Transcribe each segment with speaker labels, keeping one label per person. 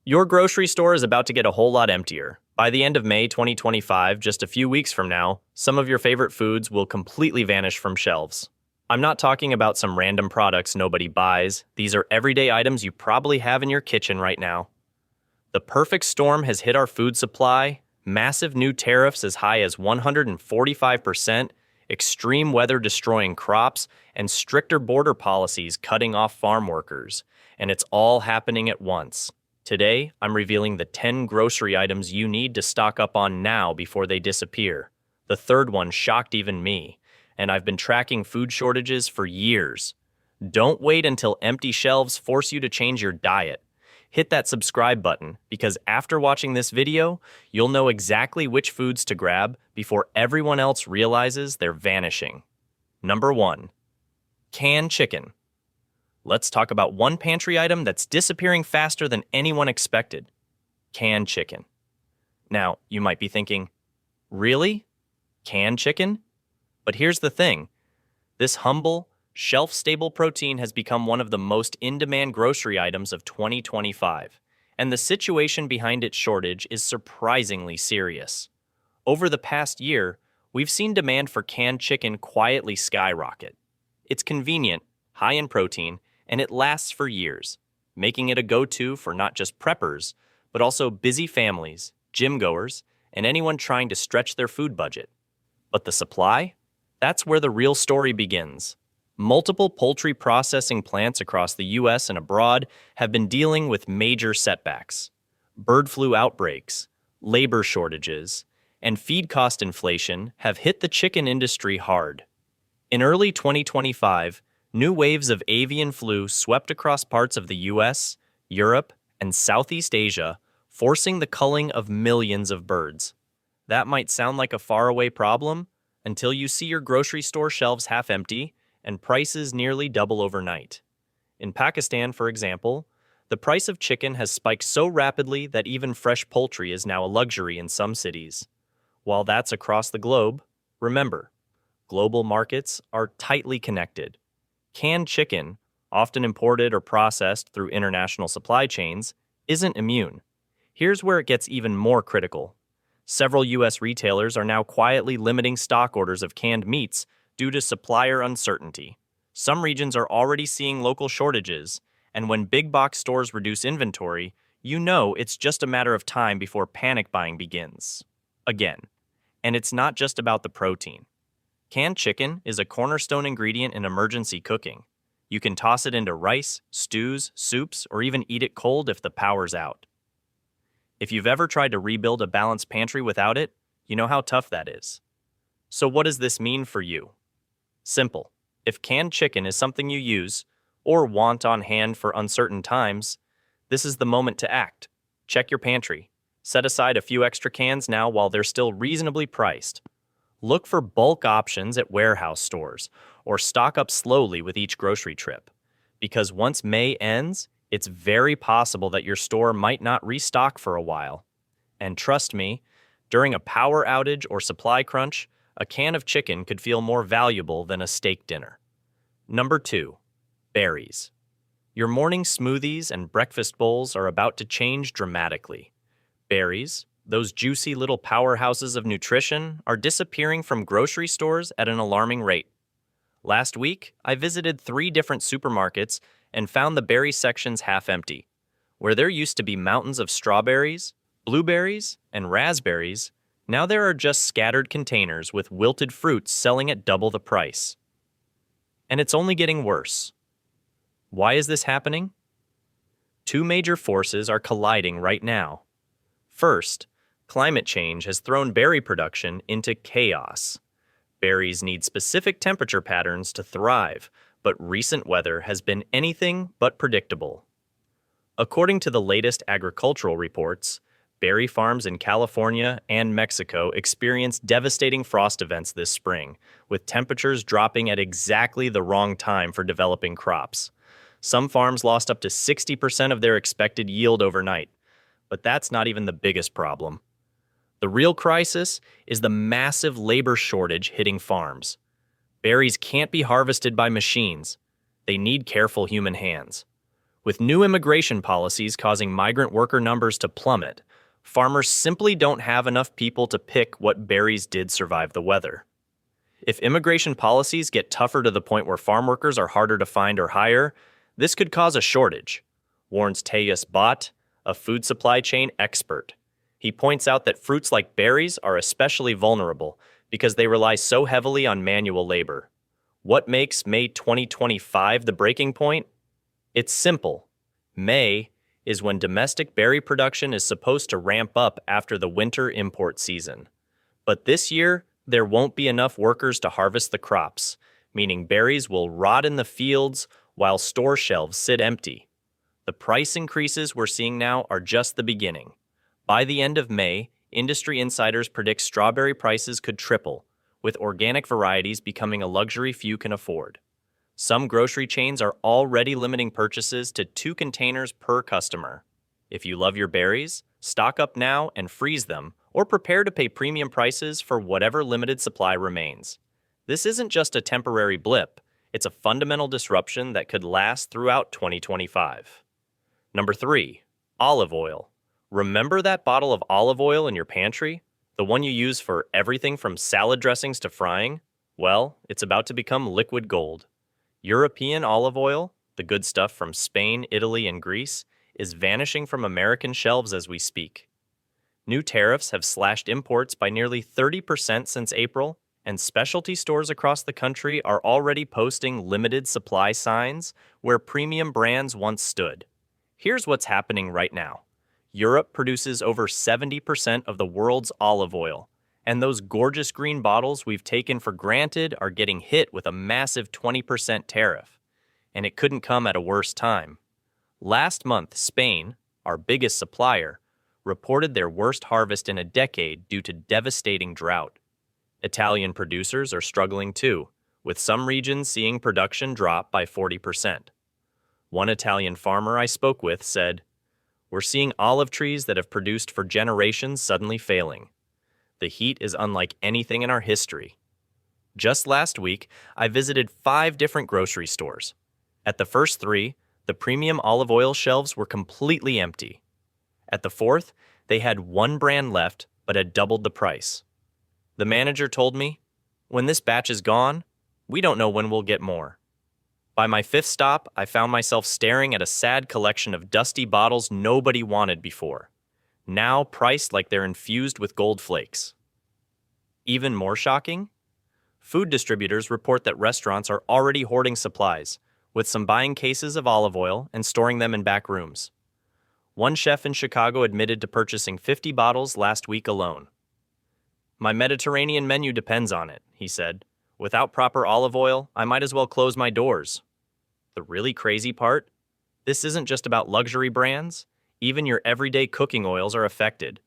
Speaker 1: Your grocery store is about to get a whole lot emptier. By the end of May 2025, just a few weeks from now, some of your favorite foods will completely vanish from shelves. I'm not talking about some random products nobody buys. These are everyday items you probably have in your kitchen right now. The perfect storm has hit our food supply, massive new tariffs as high as 145%, extreme weather destroying crops, and stricter border policies cutting off farm workers. And it's all happening at once. Today, I'm revealing the 10 grocery items you need to stock up on now before they disappear. The third one shocked even me, and I've been tracking food shortages for years. Don't wait until empty shelves force you to change your diet. Hit that subscribe button, because after watching this video, you'll know exactly which foods to grab before everyone else realizes they're vanishing. Number 1. Canned chicken. Let's talk about one pantry item that's disappearing faster than anyone expected. Canned chicken. Now, you might be thinking, really? Canned chicken? But here's the thing. This humble, shelf-stable protein has become one of the most in-demand grocery items of 2025, and the situation behind its shortage is surprisingly serious. Over the past year, we've seen demand for canned chicken quietly skyrocket. It's convenient, high in protein, and it lasts for years, making it a go-to for not just preppers, but also busy families, gym-goers, and anyone trying to stretch their food budget. But the supply? That's where the real story begins. Multiple poultry processing plants across the U.S. and abroad have been dealing with major setbacks. Bird flu outbreaks, labor shortages, and feed cost inflation have hit the chicken industry hard. In early 2025, new waves of avian flu swept across parts of the U.S., Europe, and Southeast Asia, forcing the culling of millions of birds. That might sound like a faraway problem until you see your grocery store shelves half empty and prices nearly double overnight. In Pakistan, for example, the price of chicken has spiked so rapidly that even fresh poultry is now a luxury in some cities. While that's across the globe, remember, global markets are tightly connected. Canned chicken, often imported or processed through international supply chains, isn't immune. Here's where it gets even more critical. Several U.S. retailers are now quietly limiting stock orders of canned meats due to supplier uncertainty. Some regions are already seeing local shortages, and when big box stores reduce inventory, you know it's just a matter of time before panic buying begins. Again, and it's not just about the protein. Canned chicken is a cornerstone ingredient in emergency cooking. You can toss it into rice, stews, soups, or even eat it cold if the power's out. If you've ever tried to rebuild a balanced pantry without it, you know how tough that is. So what does this mean for you? Simple. If canned chicken is something you use, or want on hand for uncertain times, this is the moment to act. Check your pantry. Set aside a few extra cans now while they're still reasonably priced. Look for bulk options at warehouse stores, or stock up slowly with each grocery trip. Because once May ends, it's very possible that your store might not restock for a while. And trust me, during a power outage or supply crunch, a can of chicken could feel more valuable than a steak dinner. Number 2. Berries. Your morning smoothies and breakfast bowls are about to change dramatically. Berries, those juicy little powerhouses of nutrition, are disappearing from grocery stores at an alarming rate. Last week, I visited 3 different supermarkets and found the berry sections half empty. Where there used to be mountains of strawberries, blueberries, and raspberries, now there are just scattered containers with wilted fruits selling at double the price. And it's only getting worse. Why is this happening? 2 major forces are colliding right now. First, climate change has thrown berry production into chaos. Berries need specific temperature patterns to thrive, but recent weather has been anything but predictable. According to the latest agricultural reports, berry farms in California and Mexico experienced devastating frost events this spring, with temperatures dropping at exactly the wrong time for developing crops. Some farms lost up to 60% of their expected yield overnight. But that's not even the biggest problem. The real crisis is the massive labor shortage hitting farms. Berries can't be harvested by machines. They need careful human hands. With new immigration policies causing migrant worker numbers to plummet, farmers simply don't have enough people to pick what berries did survive the weather. If immigration policies get tougher to the point where farm workers are harder to find or hire, this could cause a shortage, warns Tejas Bhatt, a food supply chain expert. He points out that fruits like berries are especially vulnerable because they rely so heavily on manual labor. What makes May 2025 the breaking point? It's simple. May is when domestic berry production is supposed to ramp up after the winter import season. But this year, there won't be enough workers to harvest the crops, meaning berries will rot in the fields while store shelves sit empty. The price increases we're seeing now are just the beginning. By the end of May, industry insiders predict strawberry prices could triple, with organic varieties becoming a luxury few can afford. Some grocery chains are already limiting purchases to 2 containers per customer. If you love your berries, stock up now and freeze them, or prepare to pay premium prices for whatever limited supply remains. This isn't just a temporary blip, it's a fundamental disruption that could last throughout 2025. Number 3, olive oil. Remember that bottle of olive oil in your pantry? The one you use for everything from salad dressings to frying? Well, it's about to become liquid gold. European olive oil, the good stuff from Spain, Italy, and Greece, is vanishing from American shelves as we speak. New tariffs have slashed imports by nearly 30% since April, and specialty stores across the country are already posting limited supply signs where premium brands once stood. Here's what's happening right now. Europe produces over 70% of the world's olive oil, and those gorgeous green bottles we've taken for granted are getting hit with a massive 20% tariff. And it couldn't come at a worse time. Last month, Spain, our biggest supplier, reported their worst harvest in a decade due to devastating drought. Italian producers are struggling too, with some regions seeing production drop by 40%. One Italian farmer I spoke with said, "We're seeing olive trees that have produced for generations suddenly failing. The heat is unlike anything in our history." Just last week, I visited 5 different grocery stores. At the first 3, the premium olive oil shelves were completely empty. At the 4th, they had 1 brand left but had doubled the price. The manager told me, "When this batch is gone, we don't know when we'll get more." By my 5th stop, I found myself staring at a sad collection of dusty bottles nobody wanted before, now priced like they're infused with gold flakes. Even more shocking? Food distributors report that restaurants are already hoarding supplies, with some buying cases of olive oil and storing them in back rooms. One chef in Chicago admitted to purchasing 50 bottles last week alone. "My Mediterranean menu depends on it," he said. "Without proper olive oil, I might as well close my doors." The really crazy part? This isn't just about luxury brands. Even your everyday cooking oils are affected.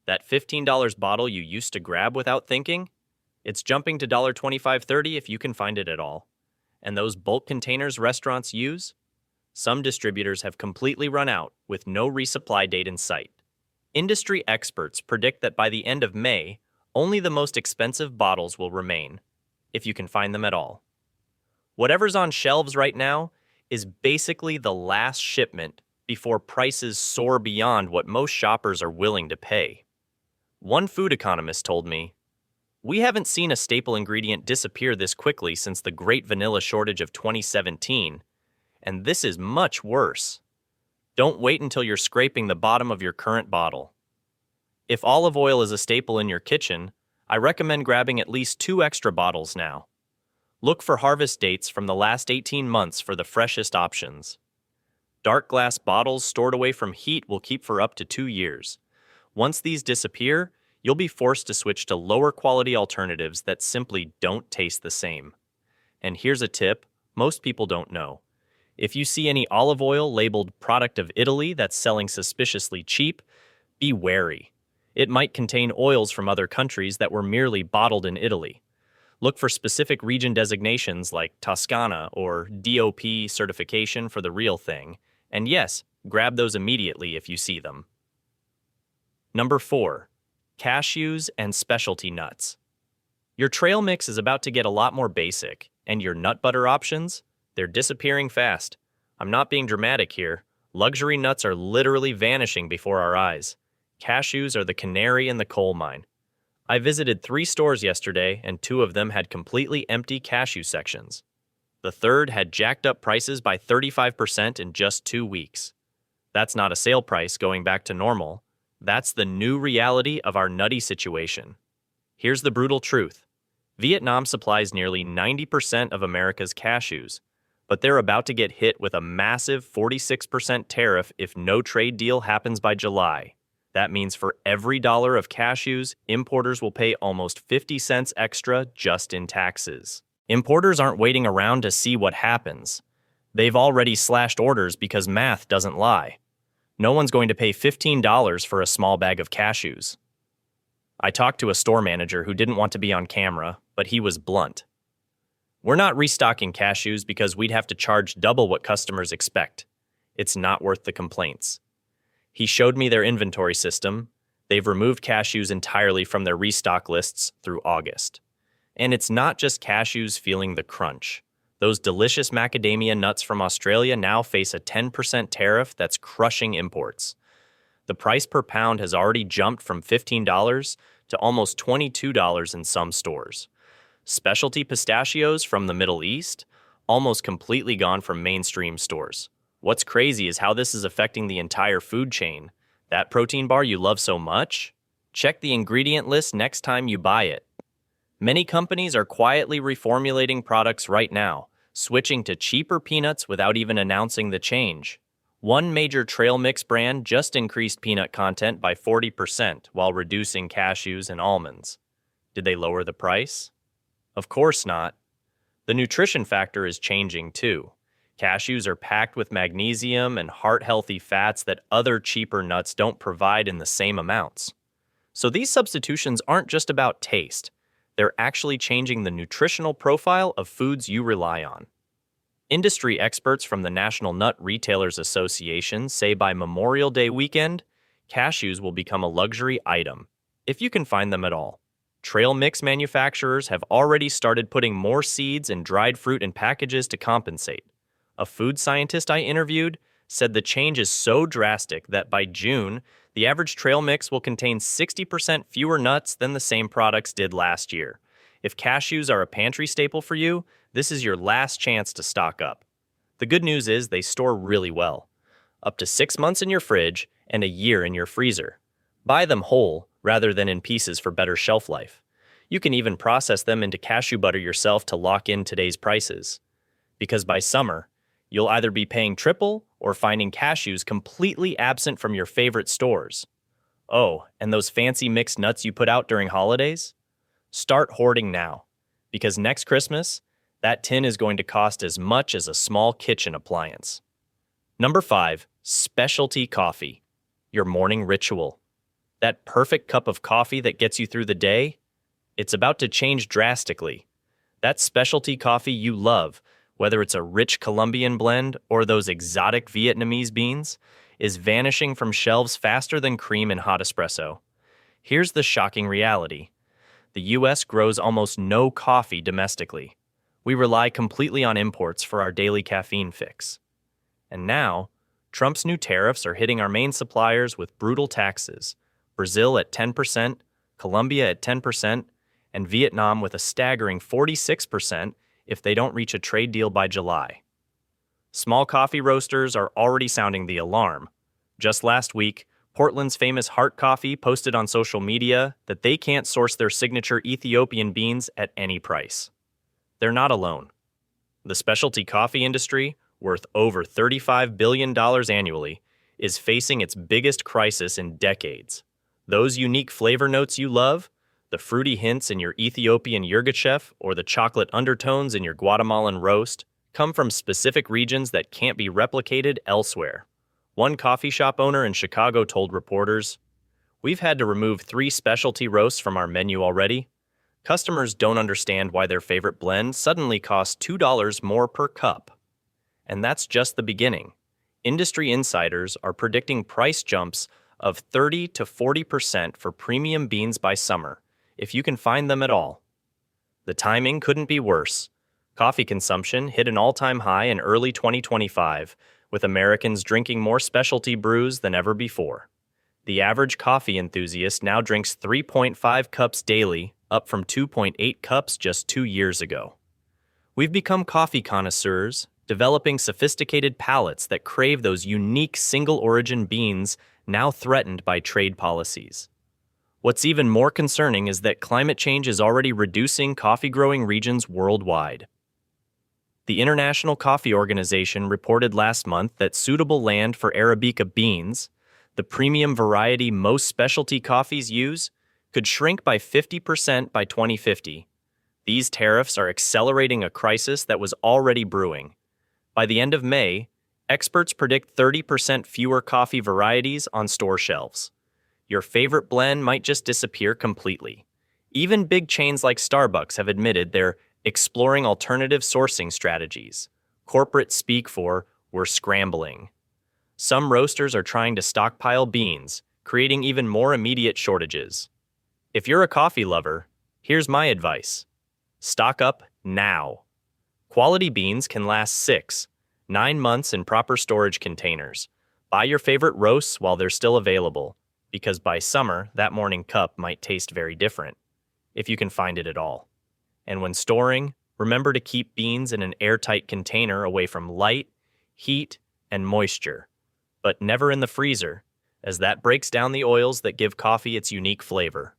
Speaker 1: That $15 bottle you used to grab without thinking? It's jumping to $25.30 if you can find it at all. And those bulk containers restaurants use? Some distributors have completely run out, with no resupply date in sight. Industry experts predict that by the end of May, only the most expensive bottles will remain, if you can find them at all. Whatever's on shelves right now is basically the last shipment before prices soar beyond what most shoppers are willing to pay. One food economist told me, "We haven't seen a staple ingredient disappear this quickly since the Great Vanilla Shortage of 2017, and this is much worse. Don't wait until you're scraping the bottom of your current bottle." If olive oil is a staple in your kitchen, I recommend grabbing at least 2 extra bottles now. Look for harvest dates from the last 18 months for the freshest options. Dark glass bottles stored away from heat will keep for up to 2 years. Once these disappear, you'll be forced to switch to lower quality alternatives that simply don't taste the same. And here's a tip most people don't know. If you see any olive oil labeled "product of Italy" that's selling suspiciously cheap, be wary. It might contain oils from other countries that were merely bottled in Italy. Look for specific region designations like Toscana or DOP certification for the real thing. And yes, grab those immediately if you see them. Number 4, cashews and specialty nuts. Your trail mix is about to get a lot more basic, and your nut butter options, they're disappearing fast. I'm not being dramatic here. Luxury nuts are literally vanishing before our eyes. Cashews are the canary in the coal mine. I visited 3 stores yesterday, and 2 of them had completely empty cashew sections. The third had jacked up prices by 35% in just 2 weeks. That's not a sale price going back to normal. That's the new reality of our nutty situation. Here's the brutal truth. Vietnam supplies nearly 90% of America's cashews, but they're about to get hit with a massive 46% tariff if no trade deal happens by July. That means for every dollar of cashews, importers will pay almost 50 cents extra just in taxes. Importers aren't waiting around to see what happens. They've already slashed orders because math doesn't lie. No one's going to pay $15 for a small bag of cashews. I talked to a store manager who didn't want to be on camera, but he was blunt. We're not restocking cashews because we'd have to charge double what customers expect. It's not worth the complaints. He showed me their inventory system. They've removed cashews entirely from their restock lists through August. And it's not just cashews feeling the crunch. Those delicious macadamia nuts from Australia now face a 10% tariff that's crushing imports. The price per pound has already jumped from $15 to almost $22 in some stores. Specialty pistachios from the Middle East, almost completely gone from mainstream stores. What's crazy is how this is affecting the entire food chain. That protein bar you love so much? Check the ingredient list next time you buy it. Many companies are quietly reformulating products right now, switching to cheaper peanuts without even announcing the change. One major trail mix brand just increased peanut content by 40% while reducing cashews and almonds. Did they lower the price? Of course not. The nutrition factor is changing too. Cashews are packed with magnesium and heart-healthy fats that other cheaper nuts don't provide in the same amounts. So these substitutions aren't just about taste. They're actually changing the nutritional profile of foods you rely on. Industry experts from the National Nut Retailers Association say by Memorial Day weekend, cashews will become a luxury item, if you can find them at all. Trail mix manufacturers have already started putting more seeds and dried fruit in packages to compensate. A food scientist I interviewed said the change is so drastic that by June, the average trail mix will contain 60% fewer nuts than the same products did last year. If cashews are a pantry staple for you, this is your last chance to stock up. The good news is they store really well. Up to 6 months in your fridge and a year in your freezer. Buy them whole rather than in pieces for better shelf life. You can even process them into cashew butter yourself to lock in today's prices. Because by summer, you'll either be paying triple or finding cashews completely absent from your favorite stores. Oh, and those fancy mixed nuts you put out during holidays? Start hoarding now, because next Christmas, that tin is going to cost as much as a small kitchen appliance. Number 5, specialty coffee. Your morning ritual. That perfect cup of coffee that gets you through the day? It's about to change drastically. That specialty coffee you love, whether it's a rich Colombian blend or those exotic Vietnamese beans, is vanishing from shelves faster than cream in hot espresso. Here's the shocking reality. The U.S. grows almost no coffee domestically. We rely completely on imports for our daily caffeine fix. And now, Trump's new tariffs are hitting our main suppliers with brutal taxes. Brazil at 10%, Colombia at 10%, and Vietnam with a staggering 46% if they don't reach a trade deal by July. Small coffee roasters are already sounding the alarm. Just last week, Portland's famous Heart Coffee posted on social media that they can't source their signature Ethiopian beans at any price. They're not alone. The specialty coffee industry, worth over $35 billion annually, is facing its biggest crisis in decades. Those unique flavor notes you love, the fruity hints in your Ethiopian yirgacheffe or the chocolate undertones in your Guatemalan roast, come from specific regions that can't be replicated elsewhere. One coffee shop owner in Chicago told reporters, "We've had to remove 3 specialty roasts from our menu already. Customers don't understand why their favorite blend suddenly costs $2 more per cup." And that's just the beginning. Industry insiders are predicting price jumps of 30 to 40% for premium beans by summer, if you can find them at all. The timing couldn't be worse. Coffee consumption hit an all-time high in early 2025, with Americans drinking more specialty brews than ever before. The average coffee enthusiast now drinks 3.5 cups daily, up from 2.8 cups just 2 years ago. We've become coffee connoisseurs, developing sophisticated palates that crave those unique single-origin beans now threatened by trade policies. What's even more concerning is that climate change is already reducing coffee-growing regions worldwide. The International Coffee Organization reported last month that suitable land for Arabica beans, the premium variety most specialty coffees use, could shrink by 50% by 2050. These tariffs are accelerating a crisis that was already brewing. By the end of May, experts predict 30% fewer coffee varieties on store shelves. Your favorite blend might just disappear completely. Even big chains like Starbucks have admitted they're exploring alternative sourcing strategies. Corporate speak for "we're scrambling." Some roasters are trying to stockpile beans, creating even more immediate shortages. If you're a coffee lover, here's my advice. Stock up now. Quality beans can last 6-9 months in proper storage containers. Buy your favorite roasts while they're still available, because by summer, that morning cup might taste very different, if you can find it at all. And when storing, remember to keep beans in an airtight container away from light, heat, and moisture, but never in the freezer, as that breaks down the oils that give coffee its unique flavor.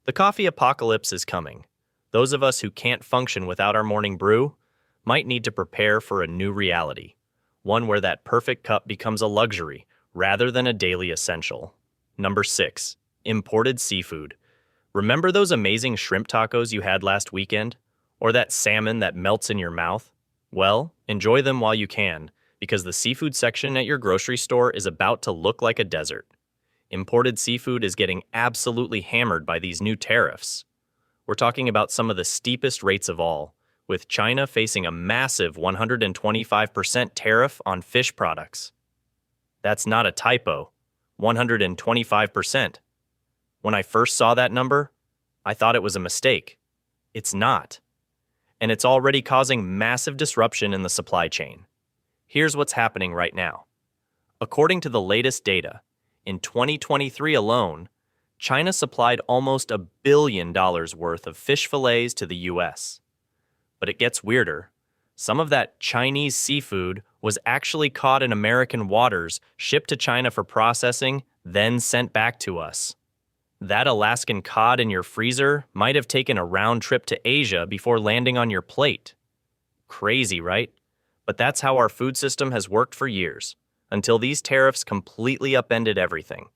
Speaker 1: The coffee apocalypse is coming. Those of us who can't function without our morning brew might need to prepare for a new reality, one where that perfect cup becomes a luxury rather than a daily essential. Number 6. Imported seafood. Remember those amazing shrimp tacos you had last weekend? Or that salmon that melts in your mouth? Well, enjoy them while you can, because the seafood section at your grocery store is about to look like a desert. Imported seafood is getting absolutely hammered by these new tariffs. We're talking about some of the steepest rates of all, with China facing a massive 125% tariff on fish products. That's not a typo. 125%. When I first saw that number, I thought it was a mistake. It's not. And it's already causing massive disruption in the supply chain. Here's what's happening right now. According to the latest data, in 2023 alone, China supplied almost $1 billion worth of fish fillets to the U.S. But it gets weirder. Some of that Chinese seafood was actually caught in American waters, shipped to China for processing, then sent back to us. That Alaskan cod in your freezer might have taken a round trip to Asia before landing on your plate. Crazy, right? But that's how our food system has worked for years, until these tariffs completely upended everything.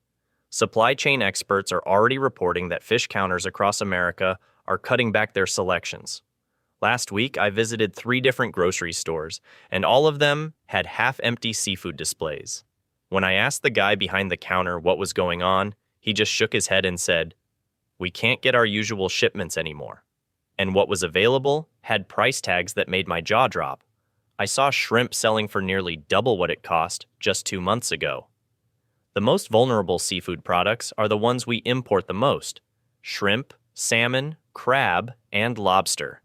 Speaker 1: Supply chain experts are already reporting that fish counters across America are cutting back their selections. Last week, I visited 3 different grocery stores, and all of them had half-empty seafood displays. When I asked the guy behind the counter what was going on, he just shook his head and said, "We can't get our usual shipments anymore." And what was available had price tags that made my jaw drop. I saw shrimp selling for nearly double what it cost just 2 months ago. The most vulnerable seafood products are the ones we import the most: shrimp, salmon, crab, and lobster.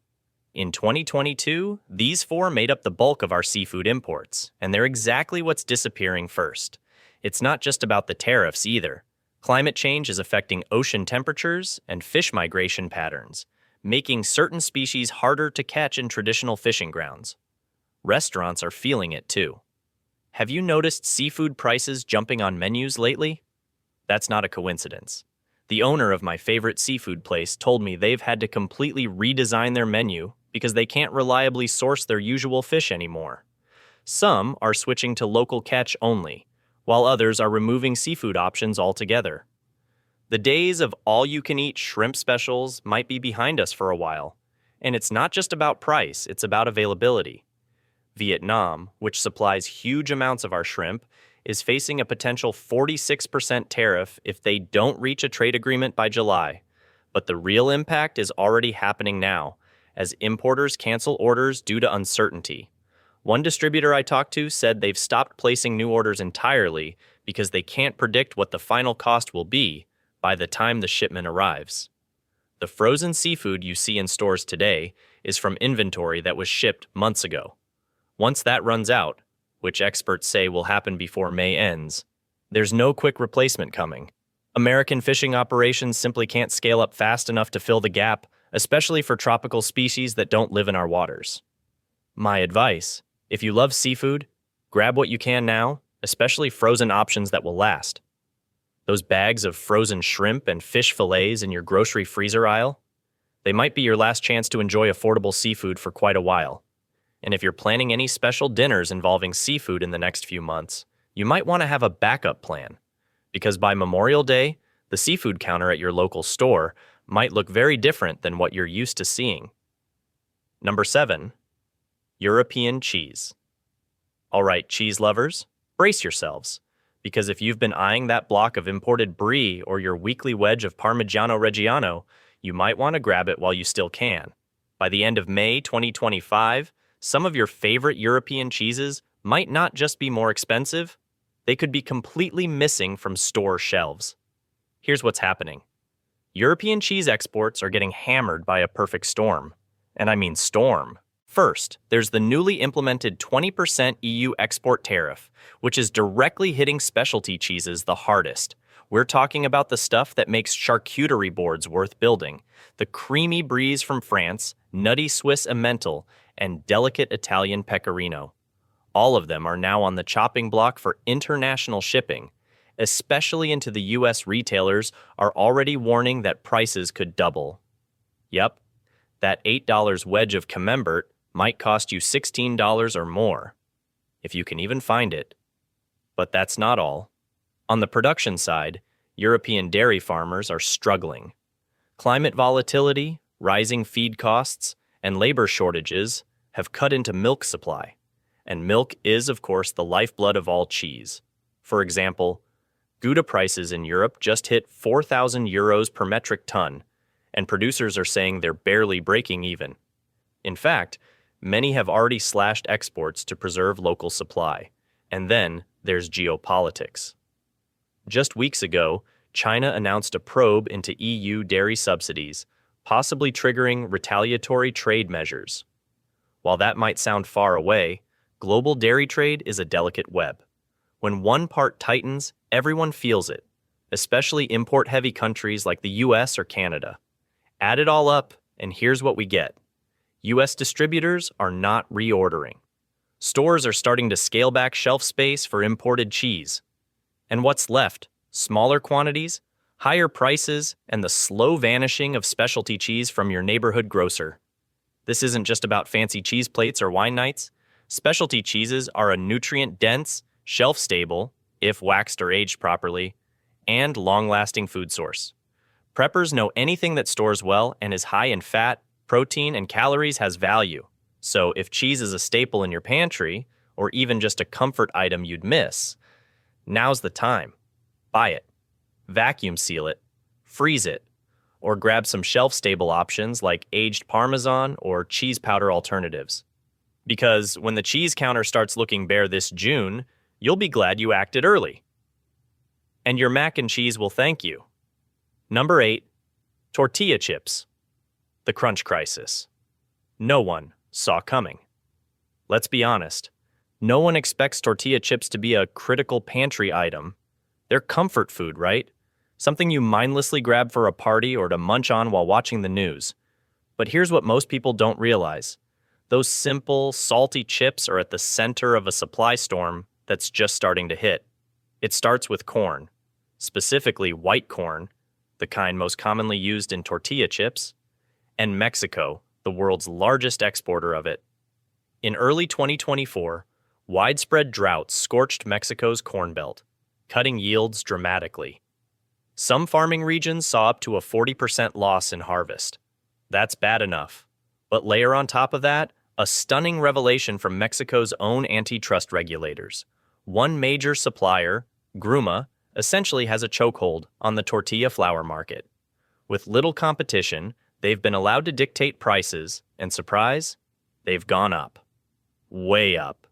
Speaker 1: In 2022, these 4 made up the bulk of our seafood imports, and they're exactly what's disappearing first. It's not just about the tariffs either. Climate change is affecting ocean temperatures and fish migration patterns, making certain species harder to catch in traditional fishing grounds. Restaurants are feeling it too. Have you noticed seafood prices jumping on menus lately? That's not a coincidence. The owner of my favorite seafood place told me they've had to completely redesign their menu because they can't reliably source their usual fish anymore. Some are switching to local catch only, while others are removing seafood options altogether. The days of all-you-can-eat shrimp specials might be behind us for a while, and it's not just about price, it's about availability. Vietnam, which supplies huge amounts of our shrimp, is facing a potential 46% tariff if they don't reach a trade agreement by July. But the real impact is already happening now, as importers cancel orders due to uncertainty. One distributor I talked to said they've stopped placing new orders entirely because they can't predict what the final cost will be by the time the shipment arrives. The frozen seafood you see in stores today is from inventory that was shipped months ago. Once that runs out, which experts say will happen before May ends, there's no quick replacement coming. American fishing operations simply can't scale up fast enough to fill the gap, especially for tropical species that don't live in our waters. My advice, if you love seafood, grab what you can now, especially frozen options that will last. Those bags of frozen shrimp and fish fillets in your grocery freezer aisle, they might be your last chance to enjoy affordable seafood for quite a while. And if you're planning any special dinners involving seafood in the next few months, you might want to have a backup plan, because by Memorial Day, the seafood counter at your local store might look very different than what you're used to seeing. Number 7. European cheese. All right, cheese lovers, brace yourselves, because if you've been eyeing that block of imported brie or your weekly wedge of Parmigiano Reggiano, you might want to grab it while you still can. By the end of May 2025, some of your favorite European cheeses might not just be more expensive, they could be completely missing from store shelves. Here's what's happening. European cheese exports are getting hammered by a perfect storm. And I mean storm. First, there's the newly implemented 20% EU export tariff, which is directly hitting specialty cheeses the hardest. We're talking about the stuff that makes charcuterie boards worth building, the creamy bries from France, nutty Swiss Emmental, and delicate Italian pecorino. All of them are now on the chopping block for international shipping, especially into the US. Retailers are already warning that prices could double. Yep, that $8 wedge of Camembert might cost you $16 or more, if you can even find it. But that's not all. On the production side, European dairy farmers are struggling. Climate volatility, rising feed costs, and labor shortages have cut into milk supply. And milk is, of course, the lifeblood of all cheese. For example, Gouda prices in Europe just hit 4,000 euros per metric ton, and producers are saying they're barely breaking even. In fact, many have already slashed exports to preserve local supply. And then there's geopolitics. Just weeks ago, China announced a probe into EU dairy subsidies, possibly triggering retaliatory trade measures. While that might sound far away, global dairy trade is a delicate web. When one part tightens, everyone feels it, especially import-heavy countries like the US or Canada. Add it all up, and here's what we get. US distributors are not reordering. Stores are starting to scale back shelf space for imported cheese. And what's left? Smaller quantities, higher prices, and the slow vanishing of specialty cheese from your neighborhood grocer. This isn't just about fancy cheese plates or wine nights. Specialty cheeses are a nutrient-dense, shelf-stable, if waxed or aged properly, and long-lasting food source. Preppers know anything that stores well and is high in fat, protein, and calories has value. So if cheese is a staple in your pantry, or even just a comfort item you'd miss, now's the time. Buy it, vacuum seal it, freeze it, or grab some shelf-stable options like aged Parmesan or cheese powder alternatives. Because when the cheese counter starts looking bare this June, you'll be glad you acted early. And your mac and cheese will thank you. Number 8, tortilla chips. The crunch crisis. No one saw coming. Let's be honest. No one expects tortilla chips to be a critical pantry item. They're comfort food, right? Something you mindlessly grab for a party or to munch on while watching the news. But here's what most people don't realize. Those simple, salty chips are at the center of a supply storm that's just starting to hit. It starts with corn, specifically white corn, the kind most commonly used in tortilla chips, and Mexico, the world's largest exporter of it. In early 2024, widespread drought scorched Mexico's corn belt, cutting yields dramatically. Some farming regions saw up to a 40% loss in harvest. That's bad enough. But layer on top of that, a stunning revelation from Mexico's own antitrust regulators. One major supplier, Gruma, essentially has a chokehold on the tortilla flour market. With little competition, they've been allowed to dictate prices, and surprise, they've gone up. Way up.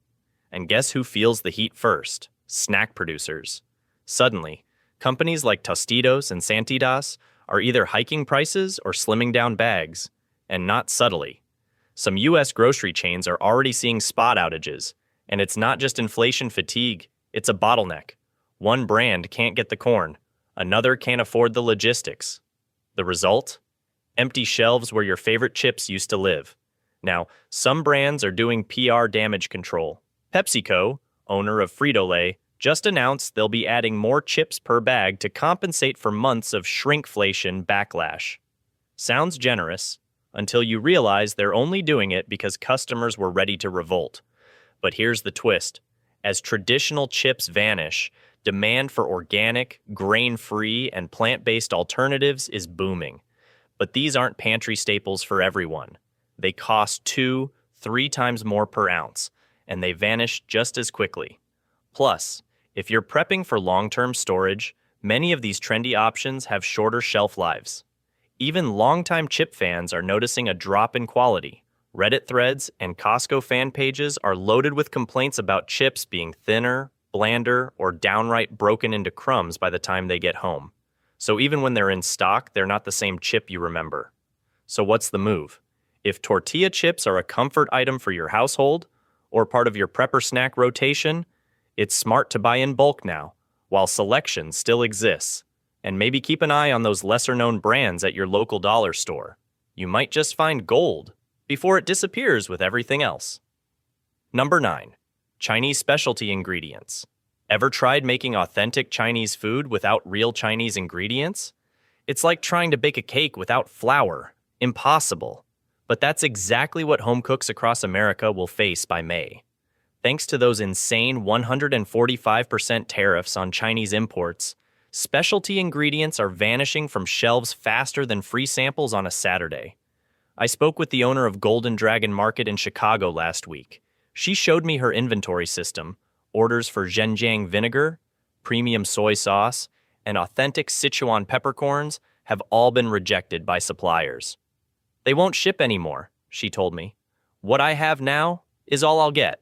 Speaker 1: And guess who feels the heat first? Snack producers. Suddenly, companies like Tostitos and Santitas are either hiking prices or slimming down bags, and not subtly. Some U.S. grocery chains are already seeing spot outages, And it's not just inflation fatigue, it's a bottleneck. One brand can't get the corn, another can't afford the logistics. The result? Empty shelves where your favorite chips used to live. Now, some brands are doing PR damage control. PepsiCo, owner of Frito-Lay, just announced they'll be adding more chips per bag to compensate for months of shrinkflation backlash. Sounds generous, until you realize they're only doing it because customers were ready to revolt. But here's the twist. As traditional chips vanish, demand for organic, grain-free, and plant-based alternatives is booming. But these aren't pantry staples for everyone. They cost 2-3 times more per ounce, and they vanish just as quickly. Plus, if you're prepping for long-term storage, many of these trendy options have shorter shelf lives. Even longtime chip fans are noticing a drop in quality. Reddit threads and Costco fan pages are loaded with complaints about chips being thinner, blander, or downright broken into crumbs by the time they get home. So even when they're in stock, they're not the same chip you remember. So what's the move? If tortilla chips are a comfort item for your household, or part of your prepper snack rotation, it's smart to buy in bulk now, while selection still exists. And maybe keep an eye on those lesser-known brands at your local dollar store. You might just find gold before it disappears with everything else. Number 9. Chinese specialty ingredients. Ever tried making authentic Chinese food without real Chinese ingredients? It's like trying to bake a cake without flour. Impossible. But that's exactly what home cooks across America will face by May. Thanks to those insane 145% tariffs on Chinese imports, specialty ingredients are vanishing from shelves faster than free samples on a Saturday. I spoke with the owner of Golden Dragon Market in Chicago last week. She showed me her inventory system. Orders for Zhenjiang vinegar, premium soy sauce, and authentic Sichuan peppercorns have all been rejected by suppliers. They won't ship anymore, she told me. What I have now is all I'll get.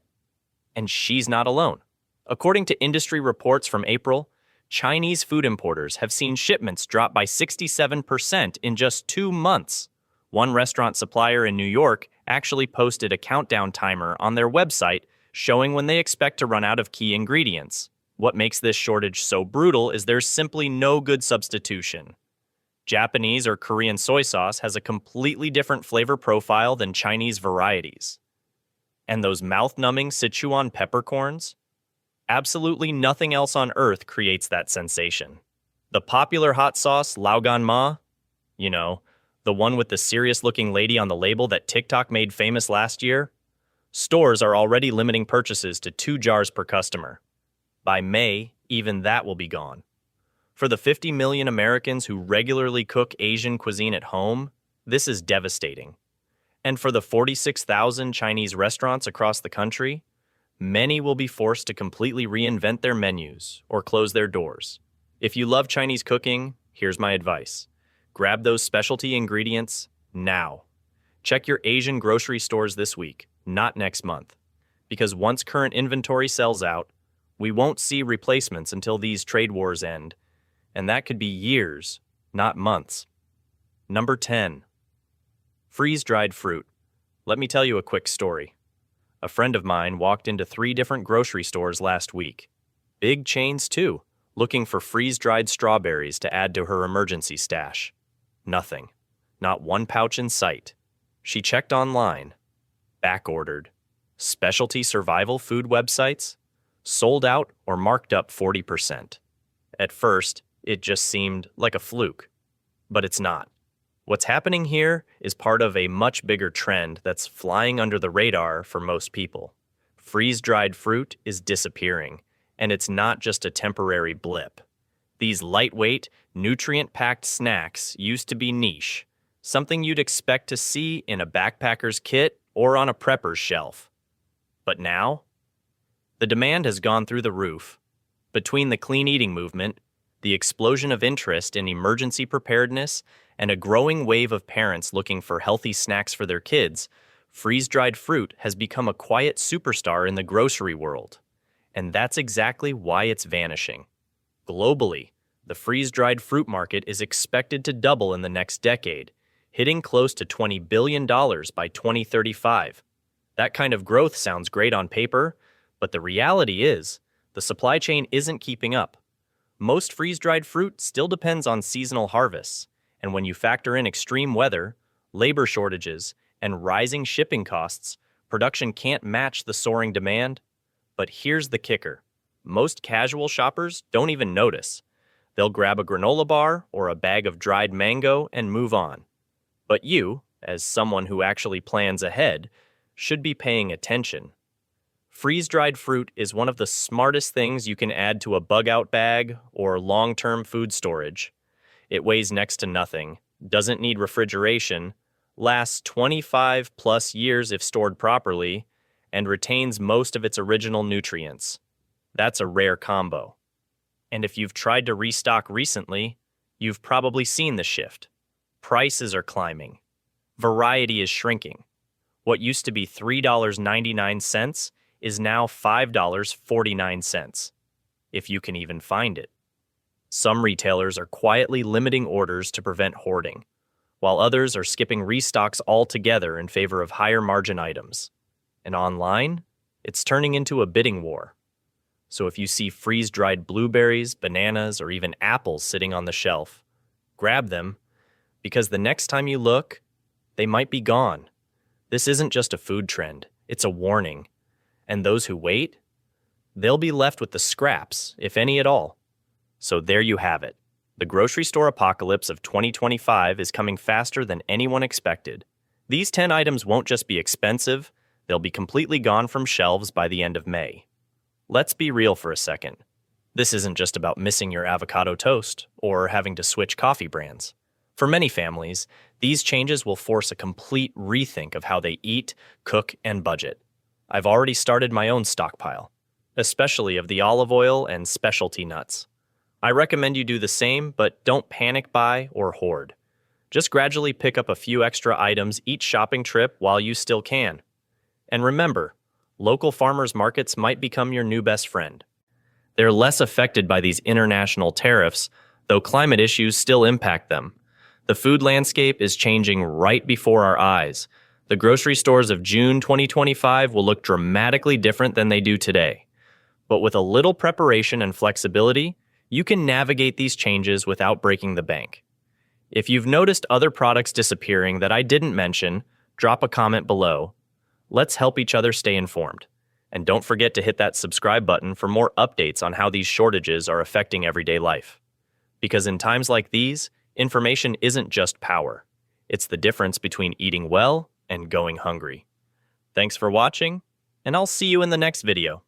Speaker 1: And she's not alone. According to industry reports from April, Chinese food importers have seen shipments drop by 67% in just 2 months. One restaurant supplier in New York actually posted a countdown timer on their website showing when they expect to run out of key ingredients. What makes this shortage so brutal is there's simply no good substitution. Japanese or Korean soy sauce has a completely different flavor profile than Chinese varieties. And those mouth-numbing Sichuan peppercorns? Absolutely nothing else on earth creates that sensation. The popular hot sauce Laogan Ma, the one with the serious-looking lady on the label that TikTok made famous last year, stores are already limiting purchases to 2 jars per customer. By May, even that will be gone. For the 50 million Americans who regularly cook Asian cuisine at home, this is devastating. And for the 46,000 Chinese restaurants across the country, many will be forced to completely reinvent their menus or close their doors. If you love Chinese cooking, here's my advice. Grab those specialty ingredients now. Check your Asian grocery stores this week, not next month. Because once current inventory sells out, we won't see replacements until these trade wars end. And that could be years, not months. Number 10. Freeze-dried fruit. Let me tell you a quick story. A friend of mine walked into 3 different grocery stores last week. Big chains too, looking for freeze-dried strawberries to add to her emergency stash. Nothing. Not one pouch in sight. She checked online. Back-ordered. Specialty survival food websites? Sold out or marked up 40%. At first, it just seemed like a fluke. But it's not. What's happening here is part of a much bigger trend that's flying under the radar for most people. Freeze-dried fruit is disappearing, and it's not just a temporary blip. These lightweight, nutrient-packed snacks used to be niche, something you'd expect to see in a backpacker's kit or on a prepper's shelf. But now, the demand has gone through the roof. Between the clean eating movement, the explosion of interest in emergency preparedness, and a growing wave of parents looking for healthy snacks for their kids, freeze-dried fruit has become a quiet superstar in the grocery world. And that's exactly why it's vanishing. Globally, the freeze-dried fruit market is expected to double in the next decade, hitting close to $20 billion by 2035. That kind of growth sounds great on paper, But the reality is, the supply chain isn't keeping up. Most freeze-dried fruit still depends on seasonal harvests, and when you factor in extreme weather, labor shortages, and rising shipping costs, production can't match the soaring demand. But here's the kicker. Most casual shoppers don't even notice. They'll grab a granola bar or a bag of dried mango and move on. But you, as someone who actually plans ahead, should be paying attention. Freeze-dried fruit is one of the smartest things you can add to a bug-out bag or long-term food storage. It weighs next to nothing, doesn't need refrigeration, lasts 25+ years if stored properly, and retains most of its original nutrients. That's a rare combo. And if you've tried to restock recently, you've probably seen the shift. Prices are climbing. Variety is shrinking. What used to be $3.99 is now $5.49, if you can even find it. Some retailers are quietly limiting orders to prevent hoarding, while others are skipping restocks altogether in favor of higher margin items. And online, it's turning into a bidding war. So if you see freeze-dried blueberries, bananas, or even apples sitting on the shelf, grab them, because the next time you look, they might be gone. This isn't just a food trend, it's a warning. And those who wait, they'll be left with the scraps, if any at all. So there you have it. The grocery store apocalypse of 2025 is coming faster than anyone expected. These 10 items won't just be expensive, they'll be completely gone from shelves by the end of May. Let's be real for a second. This isn't just about missing your avocado toast or having to switch coffee brands. For many families, these changes will force a complete rethink of how they eat, cook, and budget. I've already started my own stockpile, especially of the olive oil and specialty nuts. I recommend you do the same, but don't panic buy or hoard. Just gradually pick up a few extra items each shopping trip while you still can. And remember, local farmers markets might become your new best friend. They're less affected by these international tariffs, though climate issues still impact them. The food landscape is changing right before our eyes. The grocery stores of June 2025 will look dramatically different than they do today. But with a little preparation and flexibility, you can navigate these changes without breaking the bank. If you've noticed other products disappearing that I didn't mention, drop a comment below. Let's help each other stay informed. And don't forget to hit that subscribe button for more updates on how these shortages are affecting everyday life. Because in times like these, information isn't just power. It's the difference between eating well and going hungry. Thanks for watching, and I'll see you in the next video.